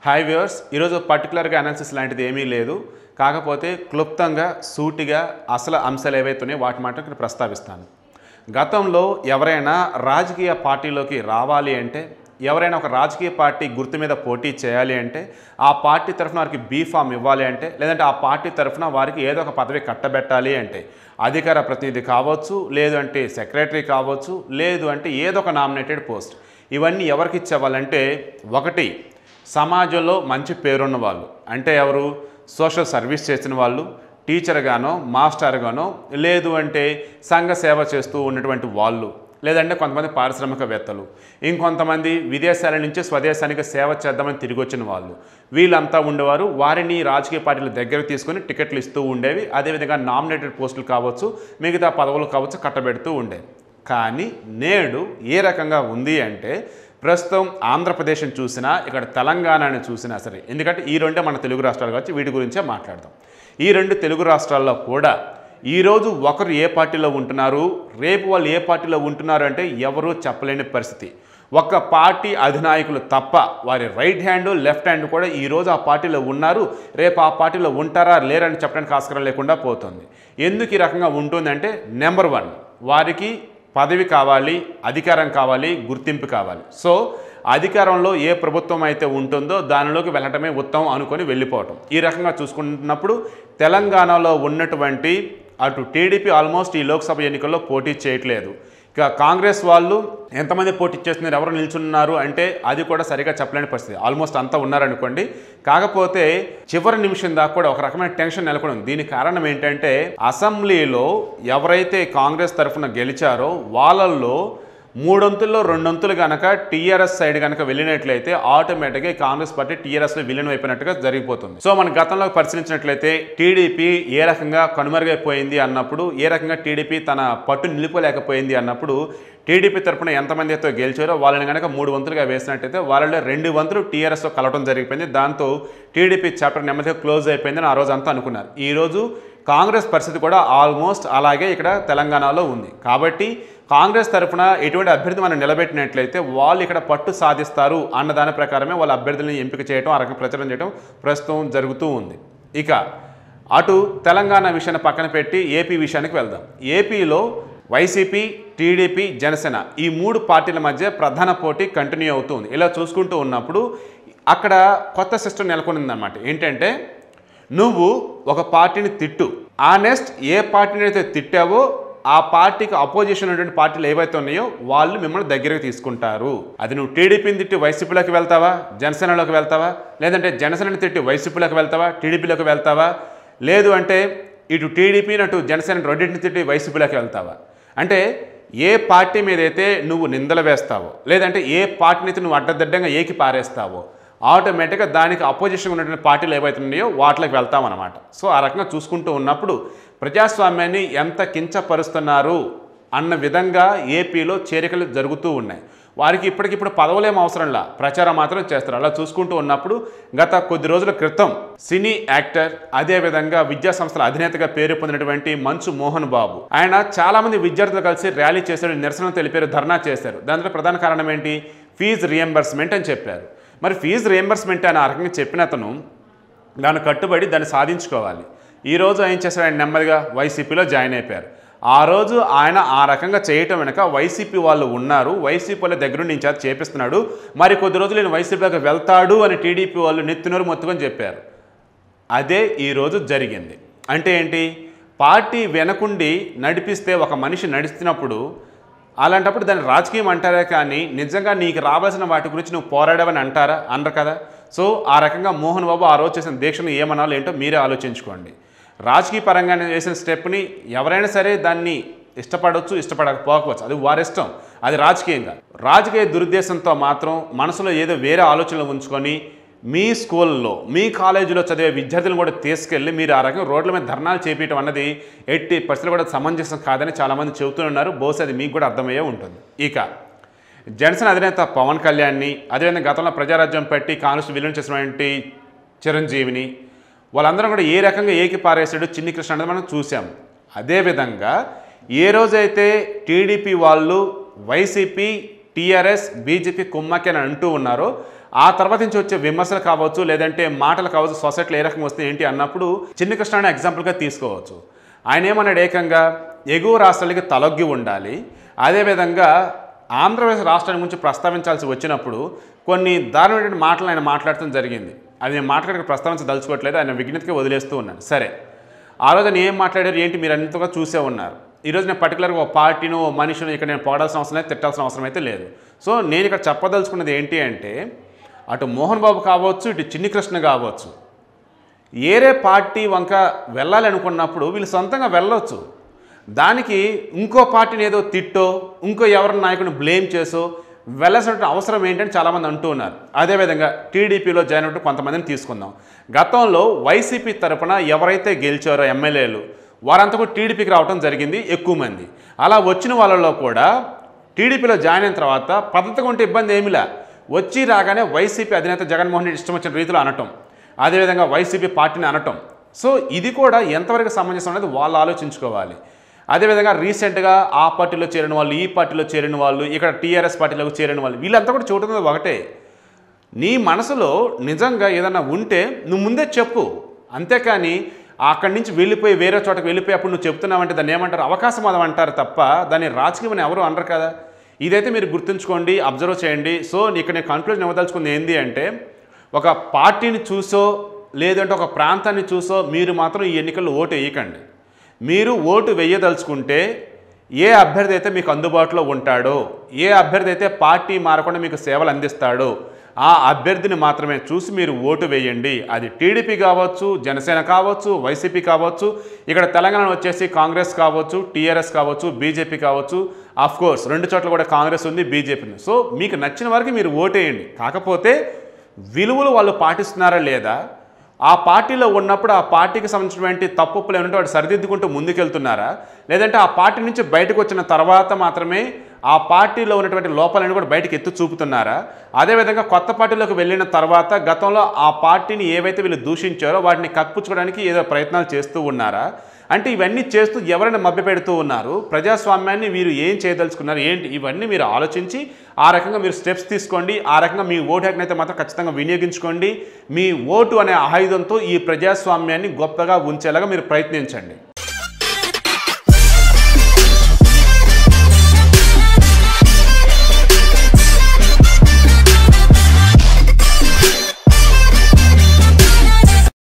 Hi viewers, ఈరోజు పర్టికులర్గా analysis లాంటిది ఏమీ లేదు. కాకపోతే క్లుప్తంగా సూటిగా అసలు అంశాలు ఏవైతే ఉన్నాయో వాటి మాట ఇక్కడ ప్రస్తావిస్తాను. గతంలో ఎవరైనా రాజకీయ పార్టీలోకి రావాలి అంటే, ఎవరైనా ఒక రాజకీయ పార్టీ గుర్తు మీద పోటీ చేయాలి అంటే, ఆ పార్టీ తరఫున వారికి బీఫామ్ ఇవ్వాలి అంటే, లేదంటే ఆ పార్టీ తరఫున వారికి ఏదో ఒక పదవి కట్టబెట్టాలి అంటే, అధికార ప్రతినిధి కావచ్చు, లేదు అంటే సెక్రటరీ కావచ్చు, లేదు అంటే ఏదో ఒక నామినేటెడ్ పోస్ట్. ఇవన్నీ ఎవరికి ఇచ్చేవాళ్ళంటే, ఒకటి సమాజంలో మంచి పేరున్న వాళ్ళు, అంటే ఎవరు సోషల్ సర్వీస్ చేసిన వాళ్ళు, టీచర్గానో మాస్టర్గానో, లేదు అంటే సంఘ సేవ చేస్తూ ఉన్నటువంటి వాళ్ళు, లేదంటే కొంతమంది పారిశ్రామికవేత్తలు, ఇంకొంతమంది విదేశాల నుంచి స్వదేశానికి సేవ చేద్దామని తిరిగి వచ్చిన వాళ్ళు, వీళ్ళంతా ఉండేవారు. వారిని రాజకీయ పార్టీల దగ్గర తీసుకొని టికెట్లు ఇస్తూ ఉండేవి. అదేవిధంగా నామినేటెడ్ పోస్టులు కావచ్చు, మిగతా పదవులు కావచ్చు కట్టబెడుతూ ఉండేవి. కానీ నేడు ఏ రకంగా ఉంది అంటే, ప్రస్తుతం ఆంధ్రప్రదేశ్ని చూసినా, ఇక్కడ తెలంగాణని చూసినా సరే, ఎందుకంటే ఈ రెండే మన తెలుగు రాష్ట్రాలు కావచ్చు, వీటి గురించే మాట్లాడదాం. ఈ రెండు తెలుగు రాష్ట్రాల్లో కూడా ఈరోజు ఒకరు ఏ పార్టీలో ఉంటున్నారు, రేపు వాళ్ళు ఏ పార్టీలో ఉంటున్నారు అంటే ఎవరూ చెప్పలేని పరిస్థితి. ఒక్క పార్టీ అధినాయకులు తప్ప వారి రైట్ హ్యాండ్ లెఫ్ట్ హ్యాండ్ కూడా ఈరోజు ఆ పార్టీలో ఉన్నారు, రేపు ఆ పార్టీలో ఉంటారా లేరని చెప్పడానికి ఆస్కారం లేకుండా పోతుంది. ఎందుకు ఈ రకంగా ఉంటుందంటే, నెంబర్ 1 వారికి పదవి కావాలి, అధికారం కావాలి, గుర్తింపు కావాలి. సో అధికారంలో ఏ ప్రభుత్వం అయితే ఉంటుందో దానిలోకి వెళ్ళటమే ఉత్తమం అనుకొని వెళ్ళిపోవటం. ఈ రకంగా చూసుకున్నప్పుడు తెలంగాణలో ఉన్నటువంటి అటు టీడీపీ ఆల్మోస్ట్ ఈ లోక్సభ ఎన్నికల్లో పోటీ చేయట్లేదు. ఇక కాంగ్రెస్ వాళ్ళు ఎంతమంది పోటీ చేస్తున్నారు, ఎవరు నిల్చున్నారు అంటే అది కూడా సరిగా చెప్పలేని పరిస్థితి. ఆల్మోస్ట్ అంతా ఉన్నారనుకోండి. కాకపోతే చివరి నిమిషం దాకా కూడా ఒక రకమైన టెన్షన్ నెలకొని ఉంది. దీనికి కారణం ఏంటంటే, అసెంబ్లీలో ఎవరైతే కాంగ్రెస్ తరఫున గెలిచారో వాళ్ళల్లో 3 వంతుల్లో 2 వంతులు కనుక టీఆర్ఎస్ సైడ్ కనుక వెళ్ళినట్లయితే ఆటోమేటిక్గా కాంగ్రెస్ పార్టీ టీఆర్ఎస్లో విలీనం అయిపోయినట్టుగా జరిగిపోతుంది. సో మన గతంలో పరిశీలించినట్లయితే టీడీపీ ఏ రకంగా కనుమరుగైపోయింది అన్నప్పుడు, ఏ రకంగా టీడీపీ తన పట్టు నిలుపలేకపోయింది అన్నప్పుడు, టీడీపీ తరఫున ఎంతమంది అయితే గెలిచారో వాళ్ళని కనుక 3 వంతులుగా వేసినట్టయితే వాళ్ళలో 2 వంతులు టీఆర్ఎస్లో కలవడం జరిగిపోయింది. దాంతో టీడీపీ చాప్టర్ నెమ్మదిగా క్లోజ్ అయిపోయిందని ఆ రోజు అంతా అనుకున్నారు. ఈరోజు కాంగ్రెస్ పరిస్థితి కూడా ఆల్మోస్ట్ అలాగే ఇక్కడ తెలంగాణలో ఉంది. కాబట్టి కాంగ్రెస్ తరఫున ఎటువంటి అభ్యర్థి మనం నిలబెట్టినట్లయితే వాళ్ళు ఇక్కడ పట్టు సాధిస్తారు అన్న దాని ప్రకారమే వాళ్ళ అభ్యర్థులను ఎంపిక చేయడం, ఆ రకంగా ప్రచారం చేయడం ప్రస్తుతం జరుగుతూ ఉంది. ఇక అటు తెలంగాణ విషయాన్ని పక్కన పెట్టి ఏపీ విషయానికి వెళ్దాం. ఏపీలో వైసీపీ, టీడీపీ, జనసేన ఈ 3 పార్టీల మధ్య ప్రధాన పోటీ కంటిన్యూ అవుతుంది. ఇలా చూసుకుంటూ ఉన్నప్పుడు అక్కడ కొత్త సిస్టమ్ నెలకొనిందన్నమాట. ఏంటంటే, నువ్వు ఒక పార్టీని తిట్టు, ఆ నెక్స్ట్ ఏ పార్టీని అయితే తిట్టావో ఆ పార్టీకి అపోజిషన్ ఉన్నటువంటి పార్టీలు ఏవైతే ఉన్నాయో వాళ్ళు మిమ్మల్ని దగ్గరికి తీసుకుంటారు. అది నువ్వు టీడీపీని తిట్టి వైసీపీలోకి వెళ్తావా, జనసేనలోకి వెళ్తావా, లేదంటే జనసేనని తిట్టి వైసీపీలోకి వెళ్తావా, టీడీపీలోకి వెళ్తావా, లేదు అంటే ఇటు టీడీపీని అటు జనసేన రెండింటిని తిట్టి వైసీపీలోకి వెళ్తావా? అంటే ఏ పార్టీ మీద అయితే నువ్వు నిందలు వేస్తావో, లేదంటే ఏ పార్టీని అయితే నువ్వు అడ్డదిడ్డంగా ఏకి పారేస్తావో ఆటోమేటిక్గా దానికి అపోజిషన్ ఉన్నటువంటి పార్టీలు ఏవైతే ఉన్నాయో వాటిలోకి వెళ్తామన్నమాట. సో ఆ రకంగా చూసుకుంటూ ఉన్నప్పుడు ప్రజాస్వామ్యాన్ని ఎంత కించపరుస్తున్నారు అన్న విధంగా ఏపీలో చేరికలు జరుగుతూ ఉన్నాయి. వారికి ఇప్పటికిప్పుడు పదవులేం అవసరంలా, ప్రచారం మాత్రం చేస్తారు. అలా చూసుకుంటూ ఉన్నప్పుడు గత కొద్ది రోజుల క్రితం సినీ యాక్టర్, అదేవిధంగా విద్యా సంస్థల అధినేతగా పేరు పొందినటువంటి మంచు మోహన్ బాబు, ఆయన చాలామంది విద్యార్థులు కలిసి ర్యాలీ చేశారు, నిరసన తెలిపారు, ధర్నా చేశారు. దాంట్లో ప్రధాన కారణం ఏంటి? ఫీజు రియంబర్స్మెంట్ అని చెప్పారు. మరి ఫీజు రియంబర్స్మెంట్ అని ఆ రకంగా చెప్పిన అతను దాన్ని కట్టుబడి దాన్ని సాధించుకోవాలి. ఈరోజు ఏం చేశారు, ఆయన నెమ్మదిగా వైసీపీలో జాయిన్ అయిపోయారు. ఆ రోజు ఆయన ఆ రకంగా చేయటం వెనక వైసీపీ వాళ్ళు ఉన్నారు, వైసీపీ వాళ్ళ దగ్గర నుంచి చేత చేపిస్తున్నాడు, మరి కొద్ది రోజులు నేను వైసీపీలోకి వెళ్తాడు అని టీడీపీ వాళ్ళు నెత్తినోరు మొత్తుకొని చెప్పారు. అదే ఈరోజు జరిగింది. అంటే ఏంటి, పార్టీ వెనకుండి నడిపిస్తే ఒక మనిషి నడుస్తున్నప్పుడు అలాంటప్పుడు దాన్ని రాజకీయం అంటారే కానీ నిజంగా నీకు రావాల్సిన వాటి గురించి నువ్వు పోరాడావని అంటారా? అనరు కదా. సో ఆ రకంగా మోహన్ బాబు ఆ రోజు చేసిన దీక్షను ఏమనాలో ఏంటో మీరే ఆలోచించుకోండి. రాజకీయ పరంగా వేసిన స్టెప్ని ఎవరైనా సరే దాన్ని ఇష్టపడవచ్చు, ఇష్టపడకపోవచ్చు, అది వారిష్టం. అది రాజకీయ దురుద్దేశంతో మాత్రం మనసులో ఏదో వేరే ఆలోచనలు ఉంచుకొని మీ స్కూల్లో, మీ కాలేజీలో చదివే విద్యార్థులను కూడా తీసుకెళ్ళి మీరు ఆ రకంగా రోడ్ల మీద ధర్నాలు చేపించడం అన్నది ఎట్టి పరిస్థితులు కూడా సమంజసం కాదని చాలామంది చెబుతున్నారు. బహుశా అది మీకు కూడా అర్థమయ్యే ఉంటుంది. ఇక జనసేన అధినేత పవన్ కళ్యాణ్ని, అదేవిధంగా గతంలో ప్రజారాజ్యం పెట్టి కాంగ్రెస్ విలీనం చేసినటువంటి చిరంజీవిని, వాళ్ళందరూ కూడా ఏ రకంగా ఏకి పారేసాడు చిన్ని కృష్ణ అనేది మనం చూసాము. అదేవిధంగా ఏ రోజైతే టీడీపీ వాళ్ళు వైసీపీ, టీఆర్ఎస్, బీజేపీ కుమ్మకి అని అంటూ ఉన్నారో ఆ తర్వాత నుంచి వచ్చే విమర్శలు కావచ్చు, లేదంటే మాటలు కావచ్చు, సొసైటీలో ఏ రకంగా వస్తే ఏంటి అన్నప్పుడు చిన్ని కృష్ణ అనే ఎగ్జాంపుల్గా తీసుకోవచ్చు. ఆయన ఏమన్నాడు, ఏకంగా ఎగువ రాష్ట్రాలకి తలొగ్గి ఉండాలి, అదేవిధంగా ఆంధ్రప్రదేశ్ రాష్ట్రాన్ని గురించి ప్రస్తావించాల్సి వచ్చినప్పుడు కొన్ని దారుణమైన మాటలు ఆయన మాట్లాడటం జరిగింది. అది నేను మాట్లాడక ప్రస్తావించదలుచుకోవట్లేదు, ఆయన విజ్ఞతకి వదిలేస్తూ ఉన్నాను. సరే, ఆ రోజు నేను ఏం మాట్లాడారు ఏంటి మీరు అంతగా చూసే ఉన్నారు. ఈరోజు నేను పర్టికులర్గా ఒక పార్టీను, ఓ మనిషిని ఇక్కడ నేను పొగడాల్సిన అవసరం లేదు, తిట్టాల్సిన అవసరం అయితే లేదు. సో నేను ఇక్కడ చెప్పదలుచుకున్నది ఏంటి అంటే, అటు మోహన్ బాబు కావచ్చు, ఇటు చిన్ని కృష్ణ కావచ్చు, ఏరే పార్టీ వంక వెళ్ళాలి అనుకున్నప్పుడు వీళ్ళు సొంతంగా వెళ్ళొచ్చు. దానికి ఇంకో పార్టీని ఏదో తిట్టో, ఇంకో ఎవరి నాయకుని బ్లేమ్ చేసో వెళ్ళాల్సిన అవసరం ఏంటని చాలామంది అంటూ ఉన్నారు. అదేవిధంగా టీడీపీలో జాయిన్ అయినట్టు కొంతమందిని తీసుకుందాం. గతంలో వైసీపీ తరపున ఎవరైతే గెలిచారో ఎమ్మెల్యేలు వారంతా కూడా టీడీపీకి రావడం జరిగింది ఎక్కువ మంది. అలా వచ్చిన వాళ్ళలో కూడా టీడీపీలో జాయిన్ అయిన తర్వాత పద్ధతిగా ఉంటే ఇబ్బంది ఏమిలా, వచ్చి రాగానే వైసీపీ అధినేత జగన్మోహన్ రెడ్డి ఇష్టం వచ్చిన రీతిలో అనటం, అదేవిధంగా వైసీపీ పార్టీని అనటం. సో ఇది కూడా ఎంతవరకు సమంజసం అనేది వాళ్ళు ఆలోచించుకోవాలి. అదేవిధంగా రీసెంట్గా ఆ పార్టీలో చేరిన వాళ్ళు, ఈ పార్టీలో చేరిన వాళ్ళు, ఇక్కడ టీఆర్ఎస్ పార్టీలోకి చేరిన వాళ్ళు, వీళ్ళంతా కూడా చూడటం ఒకటే. నీ మనసులో నిజంగా ఏదన్నా ఉంటే నువ్వు ముందే చెప్పు, అంతేకాని అక్కడి నుంచి వెళ్ళిపోయి వేరే చోటకి వెళ్ళిపోయి అప్పుడు నువ్వు చెప్తున్నావంటే దాన్ని ఏమంటారు, అవకాశవాదం అంటారు తప్ప దాన్ని రాజకీయం ఎవరు అనరు కదా. ఇదైతే మీరు గుర్తుంచుకోండి, అబ్జర్వ్ చేయండి. సో ఇక్కడ నేను కన్క్లూజన్ ఇవ్వదలుచుకుంది ఏంటి అంటే, ఒక పార్టీని చూసో లేదంటే ఒక ప్రాంతాన్ని చూసో మీరు మాత్రం ఈ ఎన్నికల్లో ఓటు వేయకండి. మీరు ఓటు వేయదలుచుకుంటే ఏ అభ్యర్థి అయితే మీకు అందుబాటులో ఉంటాడో, ఏ అభ్యర్థి అయితే పార్టీ మారకుండా మీకు సేవలు అందిస్తాడో ఆ అభ్యర్థిని మాత్రమే చూసి మీరు ఓటు వేయండి. అది టీడీపీ కావచ్చు, జనసేన కావచ్చు, వైసీపీ కావచ్చు, ఇక్కడ తెలంగాణలో వచ్చేసి కాంగ్రెస్ కావచ్చు, టీఆర్ఎస్ కావచ్చు, బీజేపీ కావచ్చు. కోర్స్ 2 చోట్ల కూడా కాంగ్రెస్ ఉంది, బీజేపీ ఉంది. సో మీకు నచ్చిన వారికి మీరు ఓటేయండి. కాకపోతే విలువలు వాళ్ళు పాటిస్తున్నారా లేదా, ఆ పార్టీలో ఉన్నప్పుడు ఆ పార్టీకి సంబంధించినటువంటి తప్పులు ఏమంటే వాడు సరిదిద్దుకుంటూ ముందుకెళ్తున్నారా, లేదంటే ఆ పార్టీ నుంచి బయటకు వచ్చిన తర్వాత మాత్రమే ఆ పార్టీలో ఉన్నటువంటి లోపాలను కూడా బయటకు ఎత్తు చూపుతున్నారా, అదేవిధంగా కొత్త పార్టీలోకి వెళ్ళిన తర్వాత గతంలో ఆ పార్టీని ఏవైతే వీళ్ళు దూషించారో వాటిని కప్పుచ్చుకోవడానికి ఏదో ప్రయత్నాలు చేస్తూ ఉన్నారా, అంటే ఇవన్నీ చేస్తూ ఎవరైనా మభ్యపెడుతూ ఉన్నారు, ప్రజాస్వామ్యాన్ని వీరు ఏం చేయదలుచుకున్నారు ఏంటి, ఇవన్నీ మీరు ఆలోచించి ఆ రకంగా మీరు స్టెప్స్ తీసుకోండి. ఆ రకంగా మీ ఓటు హక్కును అయితే మాత్రం ఖచ్చితంగా వినియోగించుకోండి. మీ ఓటు అనే ఆయుధంతో ఈ ప్రజాస్వామ్యాన్ని గొప్పగా ఉంచేలాగా మీరు ప్రయత్నించండి.